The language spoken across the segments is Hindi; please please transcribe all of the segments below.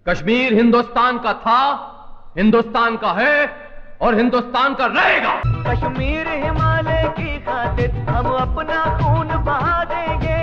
कश्मीर हिंदुस्तान का था, हिंदुस्तान का है और हिंदुस्तान का रहेगा। कश्मीर हिमालय की खातिर हम अपना खून बहा देंगे।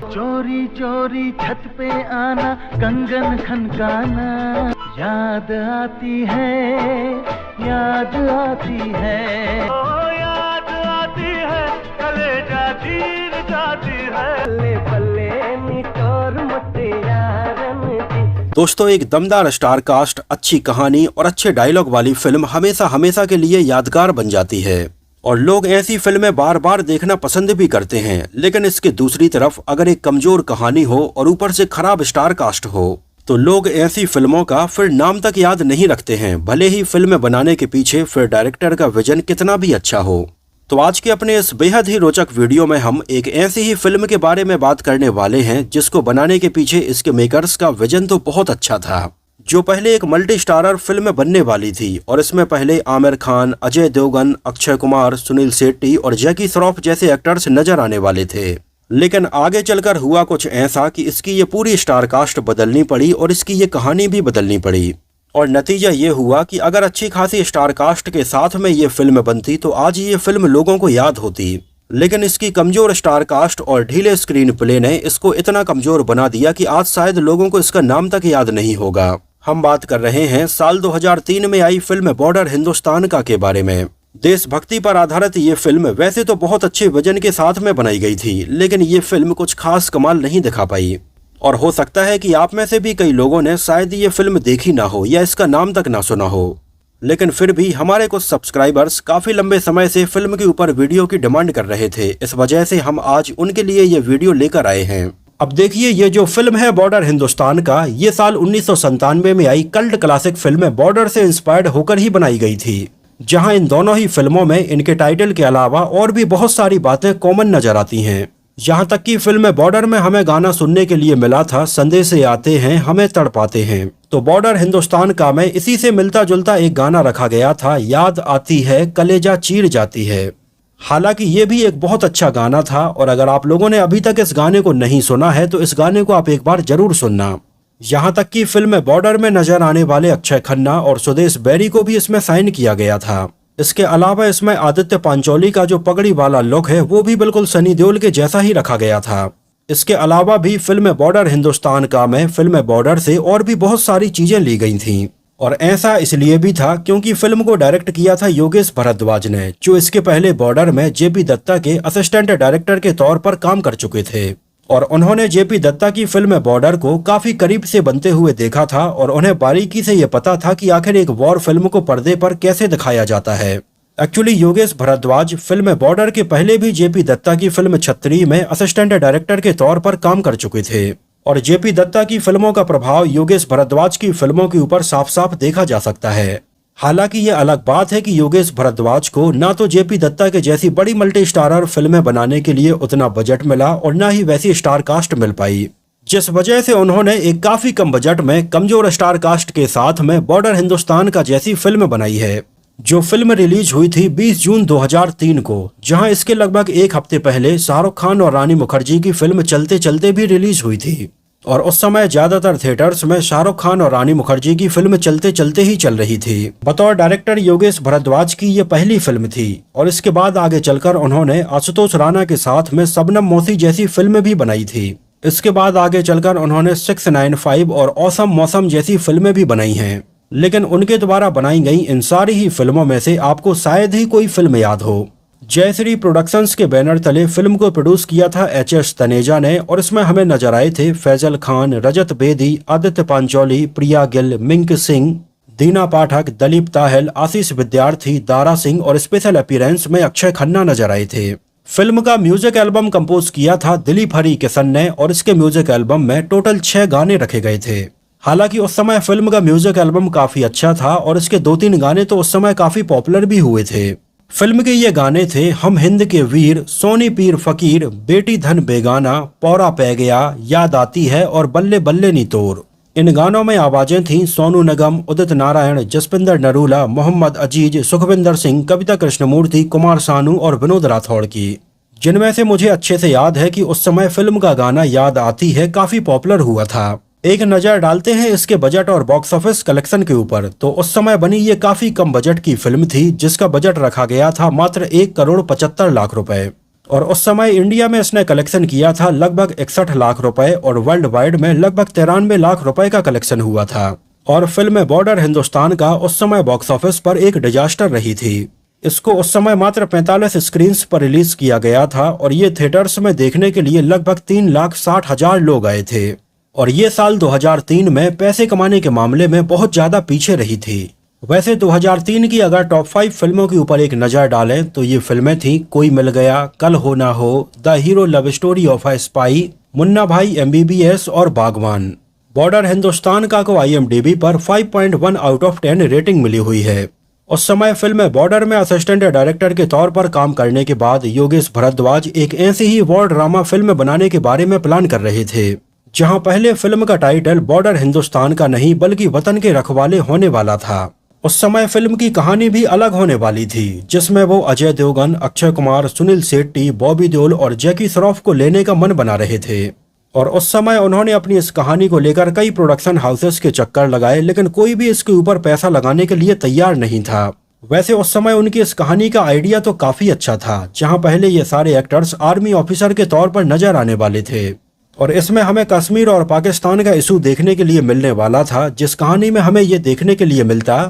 चोरी चोरी छत पे आना, कंगन खनकाना, याद आती है, याद आती है, ओ याद आती है, कलेजा चीर जाती है। बल्ले बल्ले निटोर मते यारन दी। दोस्तों, एक दमदार स्टार कास्ट, अच्छी कहानी और अच्छे डायलॉग वाली फिल्म हमेशा हमेशा के लिए यादगार बन जाती है और लोग ऐसी फिल्में बार बार देखना पसंद भी करते हैं। लेकिन इसके दूसरी तरफ अगर एक कमजोर कहानी हो और ऊपर से खराब स्टार कास्ट हो तो लोग ऐसी फिल्मों का फिर नाम तक याद नहीं रखते हैं, भले ही फिल्म बनाने के पीछे फिर डायरेक्टर का विजन कितना भी अच्छा हो। तो आज के अपने इस बेहद ही रोचक वीडियो में हम एक ऐसी ही फिल्म के बारे में बात करने वाले हैं जिसको बनाने के पीछे इसके मेकर्स का विजन तो बहुत अच्छा था, जो पहले एक मल्टी स्टारर फिल्म बनने वाली थी और इसमें पहले आमिर खान, अजय देवगन, अक्षय कुमार, सुनील शेट्टी और जैकी श्रॉफ जैसे एक्टर्स नजर आने वाले थे। लेकिन आगे चलकर हुआ कुछ ऐसा कि इसकी ये पूरी स्टार कास्ट बदलनी पड़ी और इसकी ये कहानी भी बदलनी पड़ी और नतीजा ये हुआ कि अगर अच्छी खासी स्टार कास्ट के साथ में ये फिल्म बनती तो आज ये फिल्म लोगों को याद होती। लेकिन इसकी कमजोर स्टार कास्ट और ढीले स्क्रीन प्ले ने इसको इतना कमजोर बना दिया कि आज शायद लोगों को इसका नाम तक याद नहीं होगा। हम बात कर रहे हैं साल 2003 में आई फिल्म बॉर्डर हिंदुस्तान का के बारे में। देशभक्ति पर आधारित ये फिल्म वैसे तो बहुत अच्छे वजन के साथ में बनाई गई थी, लेकिन ये फिल्म कुछ खास कमाल नहीं दिखा पाई और हो सकता है कि आप में से भी कई लोगों ने शायद ये फिल्म देखी ना हो या इसका नाम तक ना सुना हो। लेकिन फिर भी हमारे कुछ सब्सक्राइबर्स काफी लंबे समय से फिल्म के ऊपर वीडियो की डिमांड कर रहे थे, इस वजह से हम आज उनके लिए ये वीडियो लेकर आए हैं। अब देखिए, ये जो फिल्म है बॉर्डर हिंदुस्तान का, ये साल 1997 में आई कल्ट क्लासिक फिल्म बॉर्डर से इंस्पायर्ड होकर ही बनाई गई थी, जहां इन दोनों ही फिल्मों में इनके टाइटल के अलावा और भी बहुत सारी बातें कॉमन नजर आती हैं। यहाँ तक कि फिल्म बॉर्डर में हमें गाना सुनने के लिए मिला था, संदेशे आते हैं हमें तड़पाते हैं। तो बॉर्डर हिंदुस्तान का में इसी से मिलता जुलता एक गाना रखा गया था, याद आती है कलेजा चीर जाती है। हालांकि ये भी एक बहुत अच्छा गाना था और अगर आप लोगों ने अभी तक इस गाने को नहीं सुना है तो इस गाने को आप एक बार जरूर सुनना। यहाँ तक कि फिल्म बॉर्डर में नजर आने वाले अक्षय खन्ना और सुदेश बैरी को भी इसमें साइन किया गया था। इसके अलावा इसमें आदित्य पांचोली का जो पगड़ी वाला लुक है वो भी बिल्कुल सनी देओल के जैसा ही रखा गया था। इसके अलावा भी फिल्म बॉर्डर हिंदुस्तान का में फिल्म बॉर्डर से और भी बहुत सारी चीजें ली गई थी और ऐसा इसलिए भी था क्योंकि फिल्म को डायरेक्ट किया था योगेश भरद्वाज ने, जो इसके पहले बॉर्डर में जेपी दत्ता के असिस्टेंट डायरेक्टर के तौर पर काम कर चुके थे और उन्होंने जेपी दत्ता की फिल्म बॉर्डर को काफी करीब से बनते हुए देखा था और उन्हें बारीकी से ये पता था कि आखिर एक वॉर फिल्म को पर्दे पर कैसे दिखाया जाता है। Actually Yogesh Bharadwaj film border के पहले भी जेपी दत्ता की फिल्म छतरी में असिस्टेंट डायरेक्टर के तौर पर काम कर चुके थे और जेपी दत्ता की फिल्मों का प्रभाव योगेश भरद्वाज की फिल्मों के ऊपर साफ साफ देखा जा सकता है। हालांकि ये अलग बात है कि योगेश भरद्वाज को ना तो जेपी दत्ता के जैसी बड़ी मल्टी स्टारर फिल्में बनाने के लिए उतना बजट मिला और ना ही वैसी स्टार कास्ट मिल पाई, जिस वजह से उन्होंने एक काफी कम बजट में कमजोर स्टार कास्ट के साथ में बॉर्डर हिंदुस्तान का जैसी फिल्म बनाई है, जो फिल्म रिलीज हुई थी 20 जून 2003 को, जहां इसके लगभग एक हफ्ते पहले शाहरुख खान और रानी मुखर्जी की फिल्म चलते चलते भी रिलीज हुई थी और उस समय ज्यादातर थिएटर्स में शाहरुख खान और रानी मुखर्जी की फिल्म चलते चलते ही चल रही थी। बतौर डायरेक्टर योगेश भरद्वाज की ये पहली फिल्म थी और इसके बाद आगे चलकर उन्होंने आशुतोष राणा के साथ में शबनम मोसी जैसी फिल्म भी बनाई थी। इसके बाद आगे चलकर उन्होंने 695 और औसम मौसम जैसी फिल्में भी बनाई हैं, लेकिन उनके द्वारा बनाई गई इन सारी ही फिल्मों में से आपको शायद ही कोई फिल्म याद हो। जयश्री प्रोडक्शंस के बैनर तले फिल्म को प्रोड्यूस किया था एच.एस. तनेजा ने और इसमें हमें नजर आए थे फैजल खान, रजत बेदी, आदित्य पांचोली, प्रिया गिल, मिंक सिंह, दीना पाठक, दलीप ताहल, आशीष विद्यार्थी, दारा सिंह और स्पेशल अपीयरेंस में अक्षय खन्ना नजर आए थे। फिल्म का म्यूजिक एल्बम कंपोज किया था दिलीप हरी किशन ने और इसके म्यूजिक एल्बम में टोटल 6 गाने रखे गए थे। हालांकि उस समय फिल्म का म्यूजिक एल्बम काफी अच्छा था और इसके 2-3 गाने तो उस समय काफी पॉपुलर भी हुए थे। फिल्म के ये गाने थे हम हिंद के वीर, सोनी पीर फकीर, बेटी धन बेगाना, पौरा पै गया, याद आती है और बल्ले बल्ले नी तोर। इन गानों में आवाजें थीं सोनू निगम, उदित नारायण, जसपिंदर नरूला, मोहम्मद अजीज, सुखविंदर सिंह, कविता कृष्णमूर्ति, कुमार सानू और विनोद राठौड़ की, जिनमें से मुझे अच्छे से याद है कि उस समय फिल्म का गाना याद आती है काफी पॉपुलर हुआ था। एक नजर डालते हैं इसके बजट और बॉक्स ऑफिस कलेक्शन के ऊपर, तो उस समय बनी ये काफी कम बजट की फिल्म थी, जिसका बजट रखा गया था मात्र 1,75,00,000 रुपए। और उस समय इंडिया में इसने कलेक्शन किया था लगभग 61 लाख रुपए और वर्ल्ड वाइड में लगभग 93 लाख रुपए का कलेक्शन हुआ था। और फिल्म बॉर्डर हिंदुस्तान का उस समय बॉक्स ऑफिस पर एक डिजास्टर रही थी। इसको उस समय मात्र 45 स्क्रीन्स पर रिलीज किया गया था और ये थिएटर्स में देखने के लिए लगभग 3,60,000 लोग आए थे। और ये साल 2003 में पैसे कमाने के मामले में बहुत ज्यादा पीछे रही थी। वैसे 2003 की अगर टॉप 5 फिल्मों के ऊपर एक नजर डालें तो ये फिल्में थी कोई मिल गया, कल हो ना हो, the hero love story of a spy, Munna भाई MBBS और बागवान। बॉर्डर हिंदुस्तान का को IMDb पर 5.1 आउट ऑफ 10 रेटिंग मिली हुई है। उस समय फिल्म बॉर्डर में असिस्टेंट डायरेक्टर के तौर पर काम करने के बाद योगेश भारद्वाज एक ऐसी ही वॉर ड्रामा फिल्म बनाने के बारे में प्लान कर रहे थे, जहां पहले फिल्म का टाइटल बॉर्डर हिंदुस्तान का नहीं बल्कि वतन के रखवाले होने वाला था। उस समय फिल्म की कहानी भी अलग होने वाली थी, जिसमें वो अजय देवगन, अक्षय कुमार, सुनील शेट्टी, बॉबी देओल और जैकी श्रॉफ को लेने का मन बना रहे थे। और उस समय उन्होंने अपनी इस कहानी को लेकर कई प्रोडक्शन हाउसेस के चक्कर लगाए, लेकिन कोई भी इसके ऊपर पैसा लगाने के लिए तैयार नहीं था। वैसे उस समय उनकी इस कहानी का आइडिया तो काफी अच्छा था, जहां पहले ये सारे एक्टर्स आर्मी ऑफिसर के तौर पर नजर आने वाले थे और इसमें हमें कश्मीर और पाकिस्तान का इशू देखने के लिए मिलने वाला था, जिस कहानी में हमें ये देखने के लिए मिलता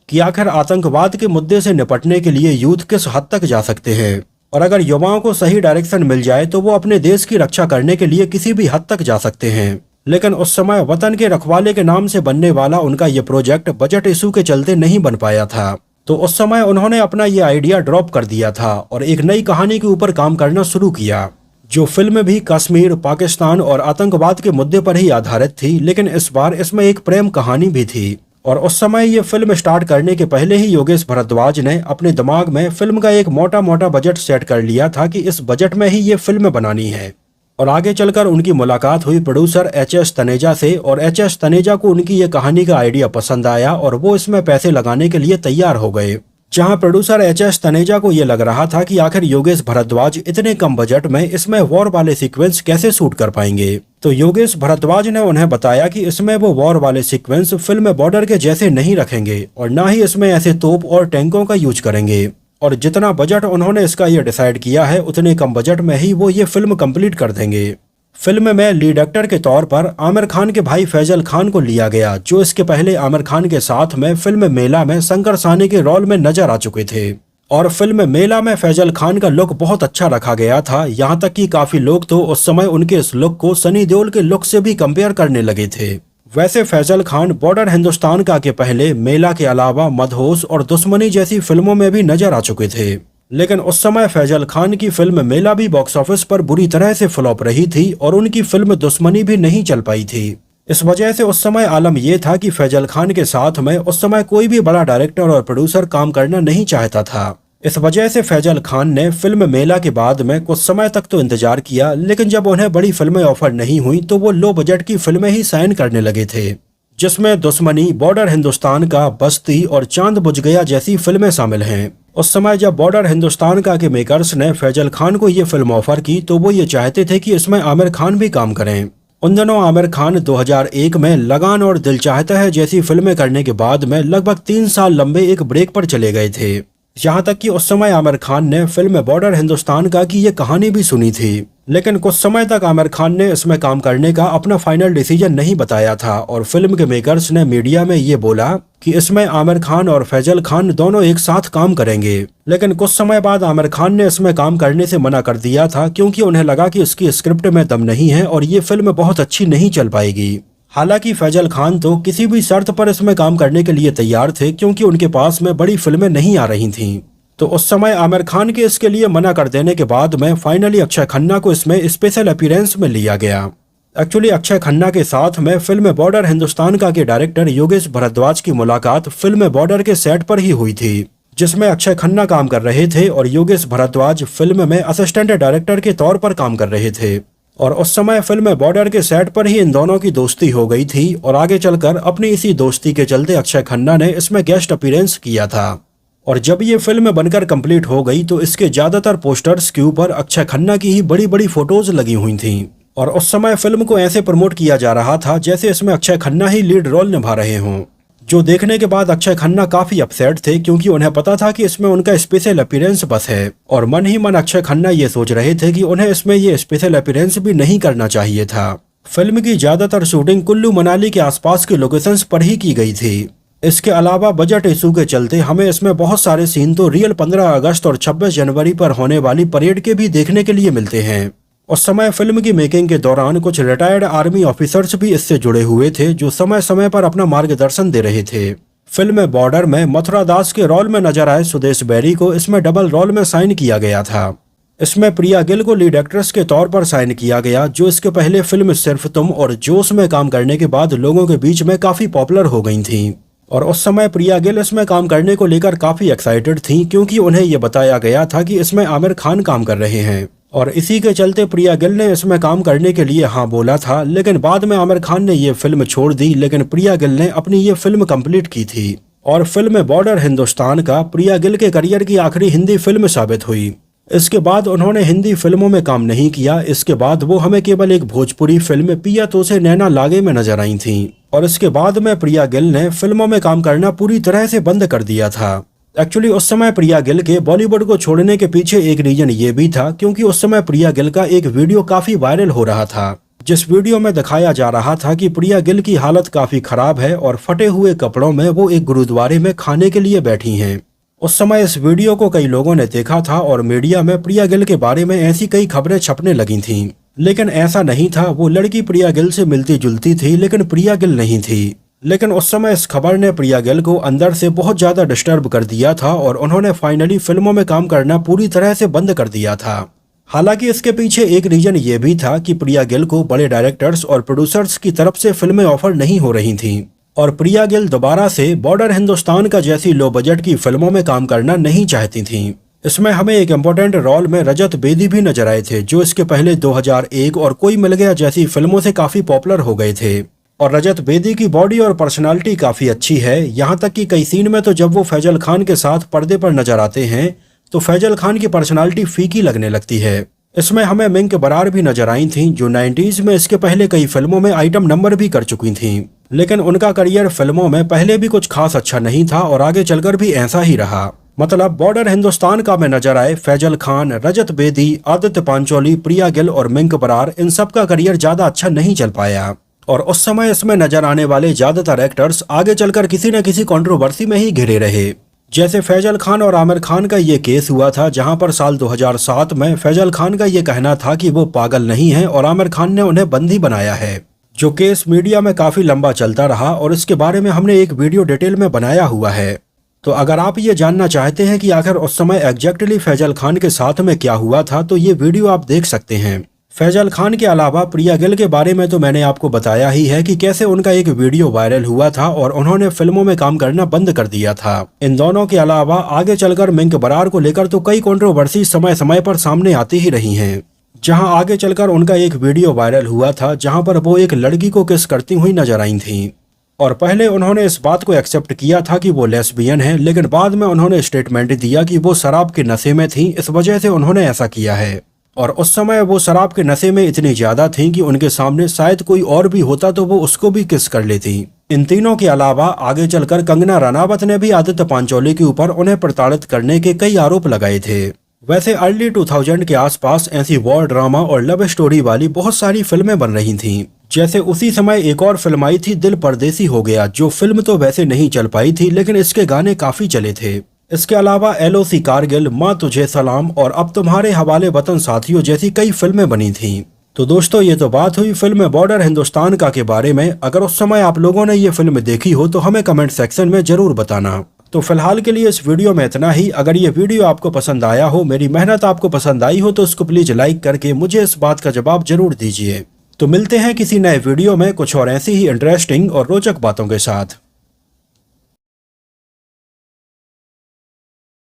कि आखिर आतंकवाद के मुद्दे से निपटने के लिए यूथ किस हद तक जा सकते हैं और अगर युवाओं को सही डायरेक्शन मिल जाए तो वो अपने देश की रक्षा करने के लिए किसी भी हद तक जा सकते हैं। लेकिन उस समय वतन के रखवाले के नाम से बनने वाला उनका ये प्रोजेक्ट बजट इशू के चलते नहीं बन पाया था, तो उस समय उन्होंने अपना ये आइडिया ड्रॉप कर दिया था और एक नई कहानी के ऊपर काम करना शुरू किया, जो फिल्म भी कश्मीर, पाकिस्तान और आतंकवाद के मुद्दे पर ही आधारित थी, लेकिन इस बार इसमें एक प्रेम कहानी भी थी। और उस समय ये फिल्म स्टार्ट करने के पहले ही योगेश भारद्वाज ने अपने दिमाग में फिल्म का एक मोटा मोटा बजट सेट कर लिया था कि इस बजट में ही ये फिल्म बनानी है। और आगे चलकर उनकी मुलाकात हुई प्रोड्यूसर HS तनेजा से और HS तनेजा को उनकी ये कहानी का आइडिया पसंद आया और वो इसमें पैसे लगाने के लिए तैयार हो गए। जहां प्रोड्यूसर HS तनेजा को ये लग रहा था कि आखिर योगेश भारद्वाज इतने कम बजट में इसमें वॉर वाले सीक्वेंस कैसे शूट कर पाएंगे, तो योगेश भारद्वाज ने उन्हें बताया कि इसमें वो वॉर वाले सीक्वेंस फिल्म बॉर्डर के जैसे नहीं रखेंगे और ना ही इसमें ऐसे तोप और टैंकों का यूज करेंगे। और जितना बजट उन्होंने इसका ये डिसाइड किया है उतने कम बजट में ही वो ये फिल्म कंप्लीट कर देंगे। फिल्म में लीड एक्टर के तौर पर आमिर खान के भाई फैजल खान को लिया गया, जो इसके पहले आमिर खान के साथ में फिल्म मेला में शंकर सानी के रोल में नजर आ चुके थे। और फिल्म मेला में फैजल खान का लुक बहुत अच्छा रखा गया था, यहाँ तक कि काफी लोग तो उस समय उनके इस लुक को सनी देओल के लुक से भी कंपेयर करने लगे थे। वैसे फैजल खान बॉर्डर हिंदुस्तान का के पहले मेला के अलावा मदहोश और दुश्मनी जैसी फिल्मों में भी नजर आ चुके थे, लेकिन उस समय फैजल खान की फिल्म मेला भी बॉक्स ऑफिस पर बुरी तरह से फ्लॉप रही थी और उनकी फिल्म दुश्मनी भी नहीं चल पाई थी। इस वजह से उस समय आलम यह था कि फैजल खान के साथ में उस समय कोई भी बड़ा डायरेक्टर और प्रोड्यूसर काम करना नहीं चाहता था। इस वजह से फैजल खान ने फिल्म मेला के बाद में कुछ समय तक तो इंतजार किया, लेकिन जब उन्हें बड़ी फिल्में ऑफर नहीं हुई तो वो लो बजट की फिल्में ही साइन करने लगे थे, जिसमें दुश्मनी, बॉर्डर हिंदुस्तान का, बस्ती और चांद बुझ गया जैसी फिल्में शामिल हैं। उस समय जब बॉर्डर हिंदुस्तान का के मेकर्स ने फैजल खान को ये फिल्म ऑफर की तो वो ये चाहते थे कि इसमें आमिर खान भी काम करें। उन दिनों आमिर खान 2001 में लगान और दिल चाहता है जैसी फिल्में करने के बाद में लगभग 3 साल लंबे एक ब्रेक पर चले गए थे। यहाँ तक कि उस समय आमिर खान ने फिल्म बॉर्डर हिंदुस्तान का की ये कहानी भी सुनी थी, लेकिन कुछ समय तक आमिर खान ने इसमें काम करने का अपना फाइनल डिसीजन नहीं बताया था और फिल्म के मेकर्स ने मीडिया में ये बोला कि इसमें आमिर खान और फैजल खान दोनों एक साथ काम करेंगे। लेकिन कुछ समय बाद आमिर खान ने इसमें काम करने से मना कर दिया था, क्योंकि उन्हें लगा कि इसकी स्क्रिप्ट में दम नहीं है और ये फिल्म बहुत अच्छी नहीं चल पाएगी। हालांकि फैजल खान तो किसी भी शर्त पर इसमें काम करने के लिए तैयार थे, क्योंकि उनके पास में बड़ी फिल्में नहीं आ रही थीं। तो उस समय आमिर खान के इसके लिए मना कर देने के बाद में फाइनली अक्षय खन्ना को इसमें स्पेशल अपीयरेंस में लिया गया। एक्चुअली अक्षय खन्ना के साथ में फिल्म बॉर्डर हिंदुस्तान का के डायरेक्टर योगेश भारद्वाज की मुलाकात फिल्म बॉर्डर के सेट पर ही हुई थी, जिसमें अक्षय खन्ना काम कर रहे थे और योगेश भारद्वाज फिल्म में असिस्टेंट डायरेक्टर के तौर पर काम कर रहे थे। और उस समय फिल्म बॉर्डर के सेट पर ही इन दोनों की दोस्ती हो गई थी और आगे चलकर अपनी इसी दोस्ती के चलते अक्षय खन्ना ने इसमें गेस्ट अपीयरेंस किया था। और जब ये फिल्म बनकर कंप्लीट हो गई तो इसके ज्यादातर पोस्टर्स के ऊपर अक्षय खन्ना की ही बड़ी बड़ी फोटोज लगी हुई थीं। और उस समय फिल्म को ऐसे प्रमोट किया जा रहा था जैसे इसमें अक्षय खन्ना ही लीड रोल निभा रहे हों, जो देखने के बाद अक्षय खन्ना काफी अपसेट थे क्योंकि उन्हें पता था कि इसमें उनका स्पेशल अपीयरेंस बस है। और मन ही मन अक्षय खन्ना ये सोच रहे थे कि उन्हें इसमें ये स्पेशल अपीयरेंस भी नहीं करना चाहिए था। फिल्म की ज्यादातर शूटिंग कुल्लू मनाली के आसपास के लोकेशंस पर ही की गई थी। इसके अलावा बजट इशू के चलते हमें इसमें बहुत सारे सीन तो रियल 15 अगस्त और 26 जनवरी पर होने वाली परेड के भी देखने के लिए मिलते हैं। उस समय फिल्म की मेकिंग के दौरान कुछ रिटायर्ड आर्मी ऑफिसर्स भी इससे जुड़े हुए थे जो समय समय पर अपना मार्गदर्शन दे रहे थे। फिल्म बॉर्डर में मथुरा दास के रोल में नजर आए सुदेश बैरी को इसमें डबल रोल में साइन किया गया था। इसमें प्रिया गिल को लीड एक्ट्रेस के तौर पर साइन किया गया, जो इसके पहले फिल्म सिर्फ तुम और जोश में काम करने के बाद लोगों के बीच में काफी पॉपुलर हो गई थी। और उस समय प्रिया गिल इसमें काम करने को लेकर काफी एक्साइटेड थी क्योंकि उन्हें यह बताया गया था कि इसमें आमिर खान काम कर रहे हैं। और इसी के चलते प्रिया गिल ने इसमें काम करने के लिए हाँ बोला था, लेकिन बाद में आमिर खान ने ये फिल्म छोड़ दी। लेकिन प्रिया गिल ने अपनी ये फिल्म कंप्लीट की थी और फिल्म बॉर्डर हिंदुस्तान का प्रिया गिल के करियर की आखिरी हिंदी फिल्म साबित हुई। इसके बाद उन्होंने हिंदी फिल्मों में काम नहीं किया। इसके बाद वो हमें केवल एक भोजपुरी फिल्म पिया तो से नैना लागे में नजर आई थी। और इसके बाद में प्रिया गिल ने फिल्मों में काम करना पूरी तरह से बंद कर दिया था। एक्चुअली उस समय प्रिया गिल के बॉलीवुड को छोड़ने के पीछे एक रीजन ये भी था क्योंकि उस समय प्रिया गिल का एक वीडियो काफी वायरल हो रहा था, जिस वीडियो में दिखाया जा रहा था कि प्रिया गिल की हालत काफी खराब है और फटे हुए कपड़ों में वो एक गुरुद्वारे में खाने के लिए बैठी हैं। उस समय इस वीडियो को कई लोगों ने देखा था और मीडिया में प्रिया गिल के बारे में ऐसी कई खबरें छपने लगी थीं, लेकिन ऐसा नहीं था। वो लड़की प्रिया गिल से मिलती जुलती थी लेकिन प्रिया गिल नहीं थी। लेकिन उस समय इस खबर ने प्रिया गिल को अंदर से बहुत ज्यादा डिस्टर्ब कर दिया था और उन्होंने फाइनली फिल्मों में काम करना पूरी तरह से बंद कर दिया था। हालांकि इसके पीछे एक रीजन ये भी था कि प्रिया गिल को बड़े डायरेक्टर्स और प्रोड्यूसर्स की तरफ से फिल्में ऑफर नहीं हो रही थीं और प्रिया गिल दोबारा से बॉर्डर हिंदुस्तान का जैसी लो बजट की फिल्मों में काम करना नहीं चाहती थीं। इसमें हमें एक इम्पोर्टेंट रोल में रजत बेदी भी नजर आए थे, जो इसके पहले 2001 और कोई मिल गया जैसी फिल्मों से काफी पॉपुलर हो गए थे। और रजत बेदी की बॉडी और पर्सनालिटी काफी अच्छी है, यहाँ तक कि कई सीन में तो जब वो फैजल खान के साथ पर्दे पर नजर आते हैं तो फैजल खान की पर्सनालिटी फीकी लगने लगती है। इसमें हमें मिंक बरार भी नजर आई थीं, जो 90s में इसके पहले कई फिल्मों में आइटम नंबर भी कर चुकी थीं, लेकिन उनका करियर फिल्मों में पहले भी कुछ खास अच्छा नहीं था और आगे चलकर भी ऐसा ही रहा। मतलब बॉर्डर हिंदुस्तान का में नजर आए फैजल खान, रजत बेदी, आदित्य पांचोली, प्रिया गिल और मिंक बरार, इन सब का करियर ज्यादा अच्छा नहीं चल पाया। और उस समय इसमें नजर आने वाले ज्यादातर एक्टर्स आगे चलकर किसी न किसी कंट्रोवर्सी में ही घिरे रहे। जैसे फैजल खान और आमिर खान का ये केस हुआ था, जहां पर साल 2007 में फैजल खान का ये कहना था कि वो पागल नहीं है और आमिर खान ने उन्हें बंदी बनाया है, जो केस मीडिया में काफी लंबा चलता रहा और इसके बारे में हमने एक वीडियो डिटेल में बनाया हुआ है। तो अगर आप ये जानना चाहते हैं कि आखिर उस समय एग्जैक्टली फैजल खान के साथ में क्या हुआ था तो ये वीडियो आप देख सकते हैं। फैजल खान के अलावा प्रिया गिल के बारे में तो मैंने आपको बताया ही है कि कैसे उनका एक वीडियो वायरल हुआ था और उन्होंने फिल्मों में काम करना बंद कर दिया था। इन दोनों के अलावा आगे चलकर मिंक बरार को लेकर तो कई कंट्रोवर्सी समय समय पर सामने आती ही रही हैं, जहां आगे चलकर उनका एक वीडियो वायरल हुआ था जहां पर वो एक लड़की को किस करती हुई नजर आई थी। और पहले उन्होंने इस बात को एक्सेप्ट किया था कि वो लेस्बियन है, लेकिन बाद में उन्होंने स्टेटमेंट दिया कि वो शराब के नशे में थी, इस वजह से उन्होंने ऐसा किया है। और उस समय वो शराब के नशे में इतनी ज्यादा थी कि उनके सामने शायद कोई और भी होता तो वो उसको भी किस कर लेती। इन तीनों के अलावा आगे चलकर कंगना रनावत ने भी आदित्य पांचोली के ऊपर उन्हें प्रताड़ित करने के कई आरोप लगाए थे। वैसे अर्ली 2000 के आसपास ऐसी वॉर ड्रामा और लव स्टोरी वाली बहुत सारी फिल्में बन रही थीं। जैसे उसी समय एक और फिल्म आई थी दिल परदेसी हो गया, जो फिल्म तो वैसे नहीं चल पाई थी लेकिन इसके गाने काफी चले थे। इसके अलावा LOC कारगिल, माँ तुझे सलाम और अब तुम्हारे हवाले वतन साथियों जैसी कई फिल्में बनी थीं। तो दोस्तों ये तो बात हुई फिल्म बॉर्डर हिंदुस्तान का के बारे में। अगर उस समय आप लोगों ने ये फिल्म देखी हो तो हमें कमेंट सेक्शन में जरूर बताना। तो फिलहाल के लिए इस वीडियो में इतना ही। अगर ये वीडियो आपको पसंद आया हो, मेरी मेहनत आपको पसंद आई हो तो इसको प्लीज लाइक करके मुझे इस बात का जवाब जरूर दीजिए। तो मिलते हैं किसी नए वीडियो में कुछ और ऐसी ही इंटरेस्टिंग और रोचक बातों के साथ।